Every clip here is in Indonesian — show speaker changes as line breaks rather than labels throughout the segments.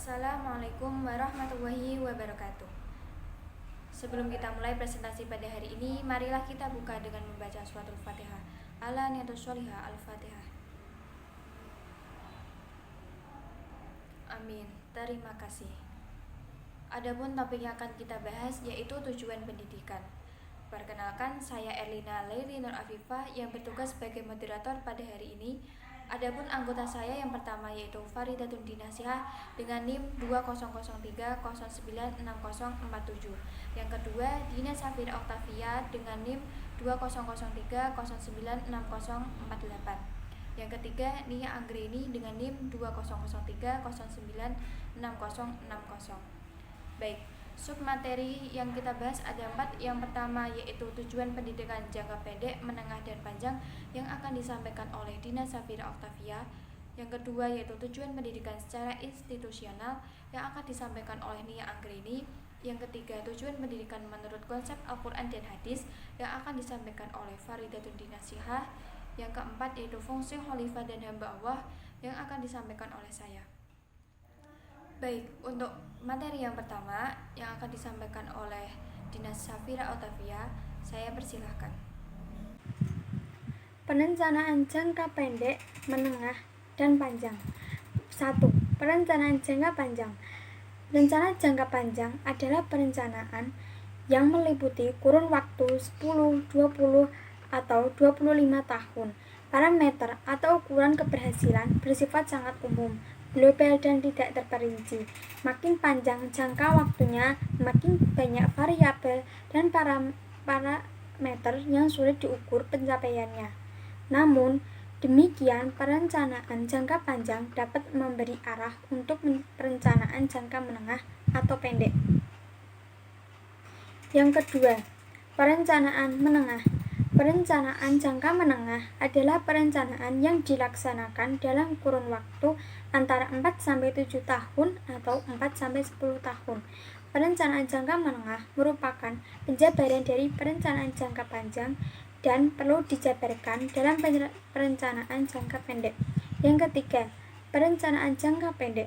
Assalamualaikum warahmatullahi wabarakatuh. Sebelum kita mulai presentasi pada hari ini, marilah kita buka dengan membaca suratul Fatihah. Ala niyatus sholihah al-Fatihah. Amin. Terima kasih. Adapun topik yang akan kita bahas yaitu tujuan pendidikan. Perkenalkan, saya Erlina Leili Nur Afifah yang bertugas sebagai moderator pada hari ini. Adapun anggota saya yang pertama yaitu Faridatun Dinasihah dengan NIM 2003096047. Yang kedua Dina Safira Oktavia dengan NIM 2003096048. Yang ketiga Nia Anggreni dengan NIM 2003096060. Baik, submateri yang kita bahas ada 4. Yang pertama yaitu tujuan pendidikan jangka pendek, menengah, dan panjang yang akan disampaikan oleh Dina Safira Oktavia. Yang kedua yaitu tujuan pendidikan secara institusional yang akan disampaikan oleh Nia Anggreni. Yang ketiga tujuan pendidikan menurut konsep Al-Quran dan Hadis yang akan disampaikan oleh Faridatun Dinasihah. Yang keempat yaitu fungsi khalifah dan hamba Allah yang akan disampaikan oleh saya. Baik, untuk materi yang pertama yang akan disampaikan oleh Dina Safira Oktavia, saya persilahkan.
Perencanaan jangka pendek, menengah, dan panjang. 1. Perencanaan jangka panjang. Rencana jangka panjang adalah perencanaan yang meliputi kurun waktu 10, 20, atau 25 tahun. Parameter atau ukuran keberhasilan bersifat sangat umum, global, dan tidak terperinci. Makin panjang jangka waktunya, makin banyak variabel dan parameter yang sulit diukur pencapaiannya. Namun, demikian perencanaan jangka panjang dapat memberi arah untuk perencanaan jangka menengah atau pendek. Yang kedua, perencanaan menengah. Perencanaan jangka menengah adalah perencanaan yang dilaksanakan dalam kurun waktu antara 4-7 tahun atau 4-10 tahun. Perencanaan jangka menengah merupakan penjabaran dari perencanaan jangka panjang dan perlu dijabarkan dalam perencanaan jangka pendek. Yang ketiga, perencanaan jangka pendek.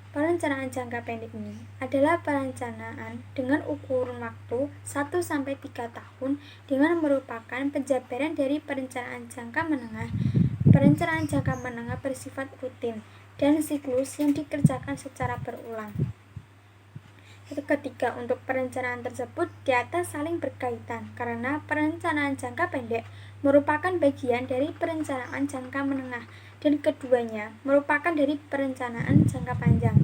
Perencanaan jangka pendek ini adalah perencanaan dengan ukuran waktu 1-3 tahun dengan merupakan penjabaran dari perencanaan jangka menengah. Perencanaan jangka menengah bersifat rutin dan siklus yang dikerjakan secara berulang. Ketiga, untuk perencanaan tersebut di atas saling berkaitan karena perencanaan jangka pendek merupakan bagian dari perencanaan jangka menengah dan keduanya merupakan dari perencanaan jangka panjang.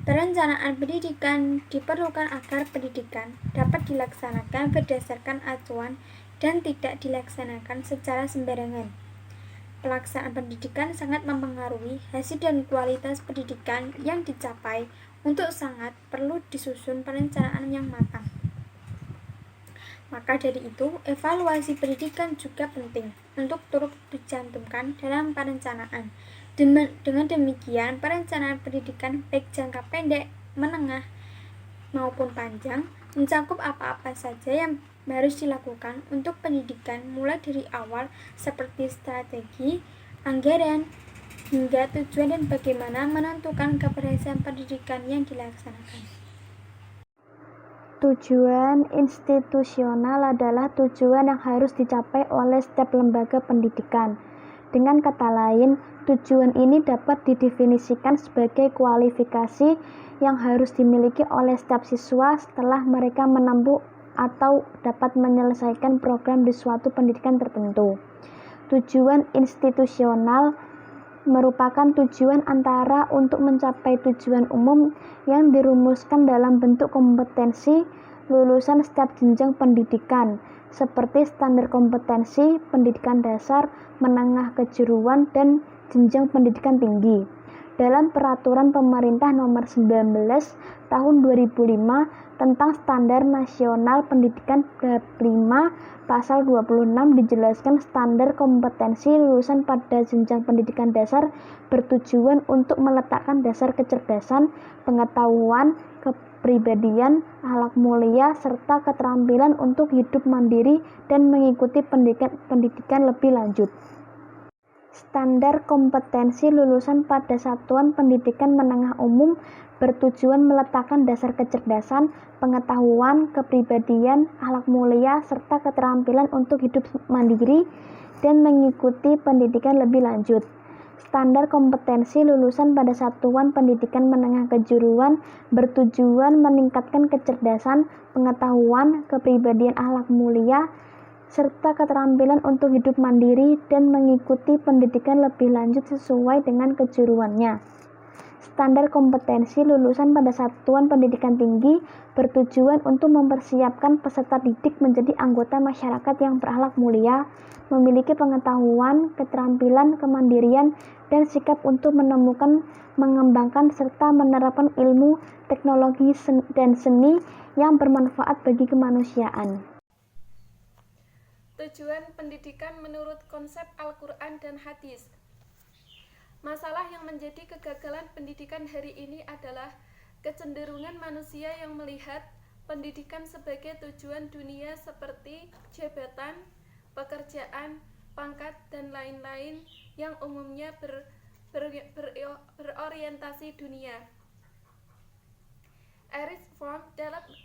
Perencanaan pendidikan diperlukan agar pendidikan dapat dilaksanakan berdasarkan acuan dan tidak dilaksanakan secara sembarangan. Pelaksanaan pendidikan sangat mempengaruhi hasil dan kualitas pendidikan yang dicapai. Untuk sangat perlu disusun perencanaan yang matang. Maka dari itu, evaluasi pendidikan juga penting untuk turut dicantumkan dalam perencanaan. Dengan demikian, perencanaan pendidikan baik jangka pendek, menengah, maupun panjang mencakup apa-apa saja yang harus dilakukan untuk pendidikan mulai dari awal seperti strategi, anggaran, hingga tujuan dan bagaimana menentukan keberhasilan pendidikan yang dilaksanakan.
Tujuan institusional adalah tujuan yang harus dicapai oleh setiap lembaga pendidikan. Dengan kata lain, tujuan ini dapat didefinisikan sebagai kualifikasi yang harus dimiliki oleh setiap siswa setelah mereka menempuh atau dapat menyelesaikan program di suatu pendidikan tertentu. Tujuan institusional merupakan tujuan antara untuk mencapai tujuan umum yang dirumuskan dalam bentuk kompetensi lulusan setiap jenjang pendidikan, seperti standar kompetensi pendidikan dasar, menengah, kejuruan, dan jenjang pendidikan tinggi. Dalam Peraturan Pemerintah Nomor 19 Tahun 2005 tentang Standar Nasional Pendidikan Bab 5 Pasal 26 dijelaskan standar kompetensi lulusan pada jenjang pendidikan dasar bertujuan untuk meletakkan dasar kecerdasan, pengetahuan, kepribadian, akhlak mulia, serta keterampilan untuk hidup mandiri dan mengikuti pendidikan lebih lanjut. Standar kompetensi lulusan pada satuan pendidikan menengah umum bertujuan meletakkan dasar kecerdasan, pengetahuan, kepribadian, akhlak mulia, serta keterampilan untuk hidup mandiri dan mengikuti pendidikan lebih lanjut. Standar kompetensi lulusan pada satuan pendidikan menengah kejuruan bertujuan meningkatkan kecerdasan, pengetahuan, kepribadian, akhlak mulia, serta keterampilan untuk hidup mandiri dan mengikuti pendidikan lebih lanjut sesuai dengan kejuruannya. Standar kompetensi lulusan pada satuan pendidikan tinggi bertujuan untuk mempersiapkan peserta didik menjadi anggota masyarakat yang berakhlak mulia, memiliki pengetahuan, keterampilan, kemandirian, dan sikap untuk menemukan, mengembangkan, serta menerapkan ilmu, teknologi, dan seni yang bermanfaat bagi kemanusiaan.
Tujuan pendidikan menurut konsep Al-Quran dan hadis. Masalah yang menjadi kegagalan pendidikan hari ini adalah kecenderungan manusia yang melihat pendidikan sebagai tujuan dunia seperti jabatan, pekerjaan, pangkat, dan lain-lain yang umumnya berorientasi dunia. Erich Fromm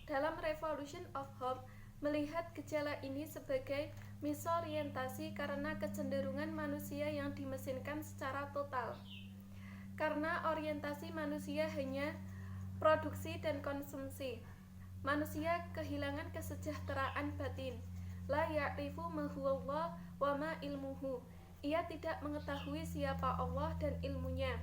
dalam Revolution of Hope melihat gejala ini sebagai misorientasi karena kecenderungan manusia yang dimesinkan secara total. Karena orientasi manusia hanya produksi dan konsumsi, manusia kehilangan kesejahteraan batin. La ya'rifu ma huwallah wa ma ilmuhu. Ia tidak mengetahui siapa Allah dan ilmunya.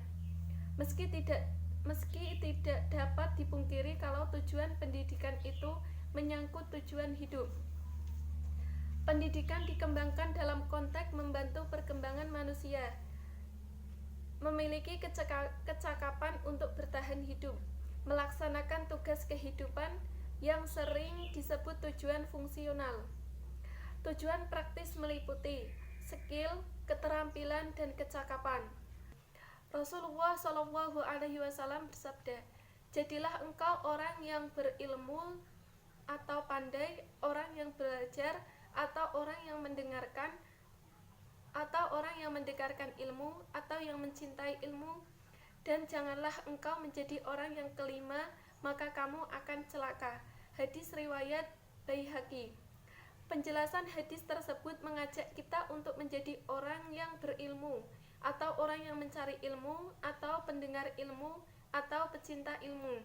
Meski tidak dapat dipungkiri kalau tujuan pendidikan itu menyangkut tujuan hidup. Pendidikan dikembangkan dalam konteks membantu perkembangan manusia, memiliki kecakapan untuk bertahan hidup, melaksanakan tugas kehidupan yang sering disebut tujuan fungsional. Tujuan praktis meliputi skill, keterampilan, dan kecakapan. Rasulullah SAW bersabda, "Jadilah engkau orang yang berilmu atau pandai, orang yang belajar, atau orang yang mendengarkan, atau orang yang mendengarkan ilmu, atau yang mencintai ilmu, dan janganlah engkau menjadi orang yang kelima, maka kamu akan celaka." Hadis riwayat Baihaqi. Penjelasan hadis tersebut mengajak kita untuk menjadi orang yang berilmu, atau orang yang mencari ilmu, atau pendengar ilmu, atau pecinta ilmu.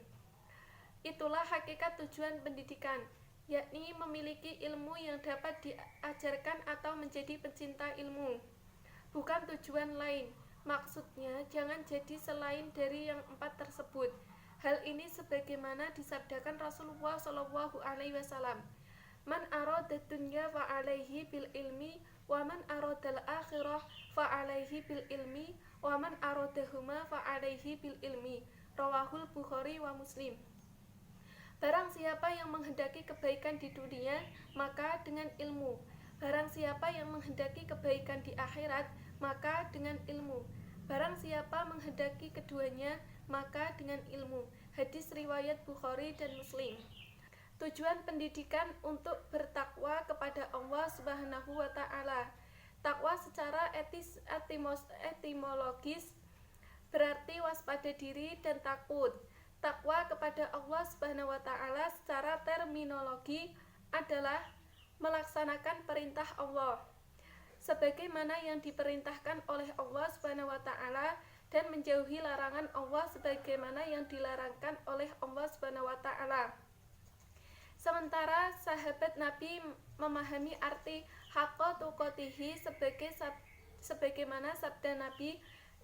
Itulah hakikat tujuan pendidikan, yakni memiliki ilmu yang dapat diajarkan atau menjadi pecinta ilmu. Bukan tujuan lain. Maksudnya, jangan jadi selain dari yang 4 tersebut. Hal ini sebagaimana disabdakan Rasulullah SAW. Man arada dunya fa alaihi bil ilmi, wa man aradal akhirah fa alaihi bil ilmi, wa man aradahuma fa alaihi bil ilmi. Rawahul Bukhari wa Muslim. Barang siapa yang menghendaki kebaikan di dunia, maka dengan ilmu. Barang siapa yang menghendaki kebaikan di akhirat, maka dengan ilmu. Barang siapa menghendaki keduanya, maka dengan ilmu. Hadis riwayat Bukhari dan Muslim. Tujuan pendidikan untuk bertakwa kepada Allah Subhanahu wa Ta'ala. Takwa secara etimologis berarti waspada diri dan takut. Takwa kepada Allah Subhanahu wa Ta'ala secara terminologi adalah melaksanakan perintah Allah sebagaimana yang diperintahkan oleh Allah Subhanahu wa Ta'ala dan menjauhi larangan Allah sebagaimana yang dilarangkan oleh Allah Subhanahu wa Ta'ala. Sementara sahabat Nabi memahami arti haqqa tuqatihi sebagaimana sabda Nabi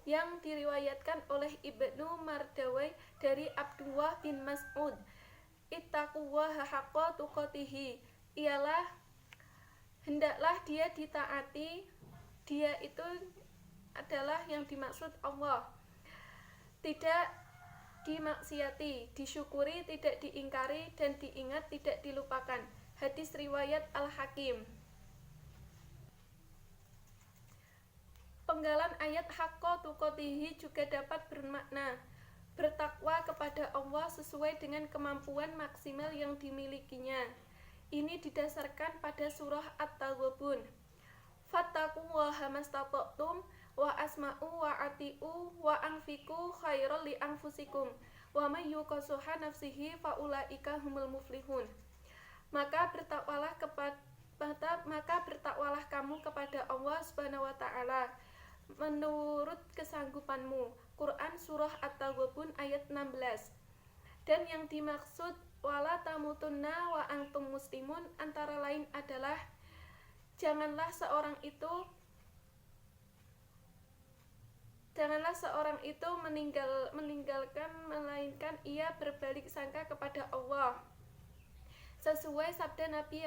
yang diriwayatkan oleh Ibnu Mardawai dari Abdullah bin Mas'ud, ittaqullaha haqqa tuqatihi, ialah hendaklah dia ditaati, dia itu adalah yang dimaksud Allah, tidak dimaksiati, disyukuri, tidak diingkari, dan diingat, tidak dilupakan. Hadis riwayat Al-Hakim. Penggalan ayat haqqa tuqatihi juga dapat bermakna bertakwa kepada Allah sesuai dengan kemampuan maksimal yang dimilikinya. Ini didasarkan pada surah At-Taghabun. Fattaqullaha mastata'tum wa asma'u wa ati'u wa anfiqu khairal li anfusikum wa may yuqassuha nafsihi faulaika humul muflihun. Maka bertakwalah kamu kepada Allah Subhanahu wa taala menurut kesanggupanmu. Quran surah At-Taghabun ayat 16. Dan yang dimaksud wala tamutunna wa antum muslimun antara lain adalah janganlah seorang itu meninggalkan melainkan ia berbalik sangka kepada Allah. Sesuai sabda Nabi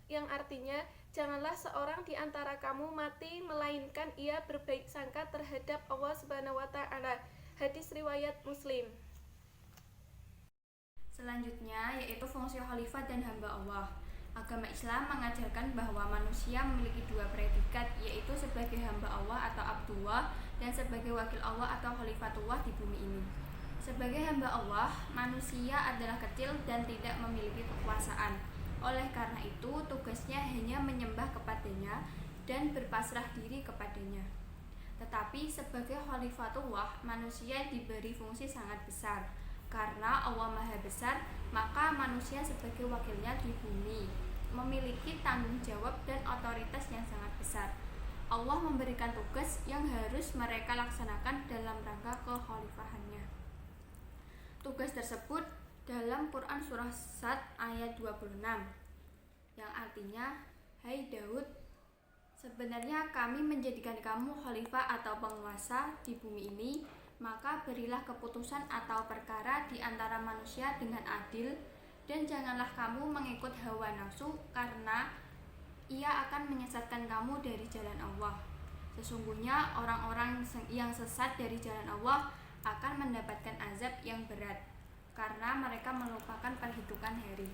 yang artinya janganlah seorang di antara kamu mati melainkan ia berbaik sangka terhadap Allah Subhanahu wa taala. Hadis riwayat Muslim.
Selanjutnya yaitu fungsi khalifah dan hamba Allah. Agama Islam mengajarkan bahwa manusia memiliki dua predikat, yaitu sebagai hamba Allah atau Abdullah dan sebagai wakil Allah atau Khalifatullah di bumi ini. Sebagai hamba Allah, manusia adalah kecil dan tidak memiliki kekuasaan. Oleh karena itu, tugasnya hanya menyembah kepadanya dan berpasrah diri kepadanya. Tetapi sebagai Khalifatullah, manusia diberi fungsi sangat besar. Karena Allah Maha Besar, maka manusia sebagai wakilnya di bumi memiliki tanggung jawab dan otoritas yang sangat besar. Allah memberikan tugas yang harus mereka laksanakan dalam rangka kekhalifahannya. Tugas tersebut dalam Quran surah Sad ayat 26 yang artinya, hai Daud, sebenarnya kami menjadikan kamu khalifah atau penguasa di bumi ini, maka berilah keputusan atau perkara di antara manusia dengan adil, dan janganlah kamu mengikut hawa nafsu karena ia akan menyesatkan kamu dari jalan Allah. Sesungguhnya orang-orang yang sesat dari jalan Allah akan mendapatkan azab yang berat karena mereka melupakan perhitungan hari.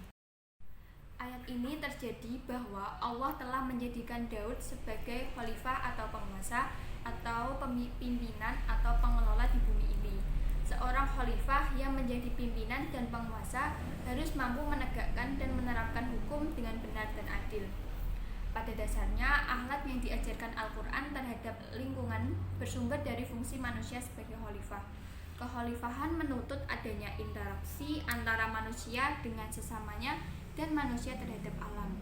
Ayat ini terjadi bahwa Allah telah menjadikan Daud sebagai khalifah atau penguasa atau pimpinan atau pengelola di bumi ini. Seorang khalifah yang menjadi pimpinan dan penguasa harus mampu menegakkan dan menerapkan hukum dengan benar dan adil. Pada dasarnya, akhlak yang diajarkan Al-Quran terhadap lingkungan bersumber dari fungsi manusia sebagai khalifah. Kekhalifahan menuntut adanya interaksi antara manusia dengan sesamanya dan manusia terhadap alam.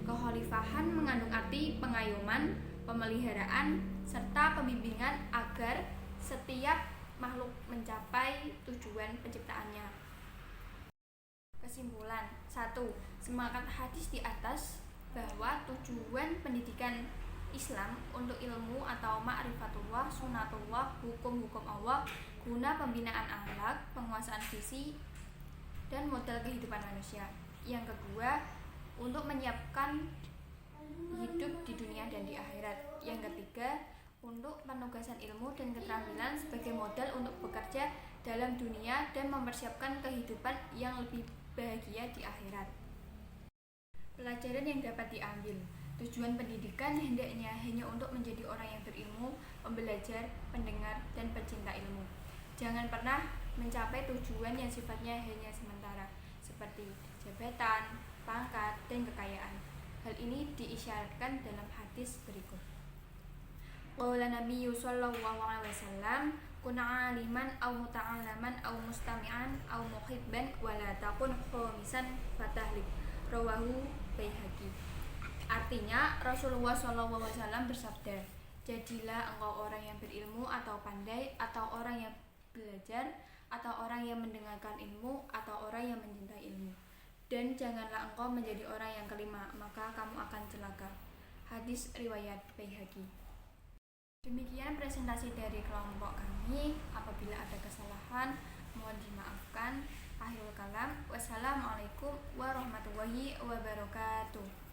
Kekhalifahan mengandung arti pengayoman, pemeliharaan, serta pembimbingan agar setiap makhluk mencapai tujuan penciptaannya. Kesimpulan 1. Semangat hadis di atas bahwa tujuan pendidikan Islam untuk ilmu atau ma'rifatullah, sunatullah, hukum-hukum Allah guna pembinaan akhlak, penguasaan visi, dan modal kehidupan manusia. Yang kedua, untuk menyiapkan hidup di dunia dan di akhirat. Yang ketiga, untuk penugasan ilmu dan keterampilan sebagai modal untuk bekerja dalam dunia dan mempersiapkan kehidupan yang lebih bahagia di akhirat. Pelajaran yang dapat diambil. Tujuan pendidikan hendaknya hanya untuk menjadi orang yang berilmu, pembelajar, pendengar, dan pecinta ilmu. Jangan pernah mencapai tujuan yang sifatnya hanya sementara, seperti jabatan, pangkat, dan kekayaan. Hal ini diisyaratkan dalam hadis berikut. Qala Nabi sallallahu alaihi wasallam, kun 'aliman aw muta'allaman aw mustami'an aw muhibban wa la takun khamisan fatahlik. Rawahu Baihaqi. Artinya, Rasulullah sallallahu alaihi wasallam bersabda, jadilah engkau orang yang berilmu atau pandai, atau orang yang belajar, atau orang yang mendengarkan ilmu, atau orang yang mencintai ilmu. Dan janganlah engkau menjadi orang yang kelima, maka kamu akan celaka. Hadis riwayat Baihaqi. Demikian presentasi dari kelompok kami. Apabila ada kesalahan, mohon dimaafkan. Akhirul kalam. Wassalamualaikum warahmatullahi wabarakatuh.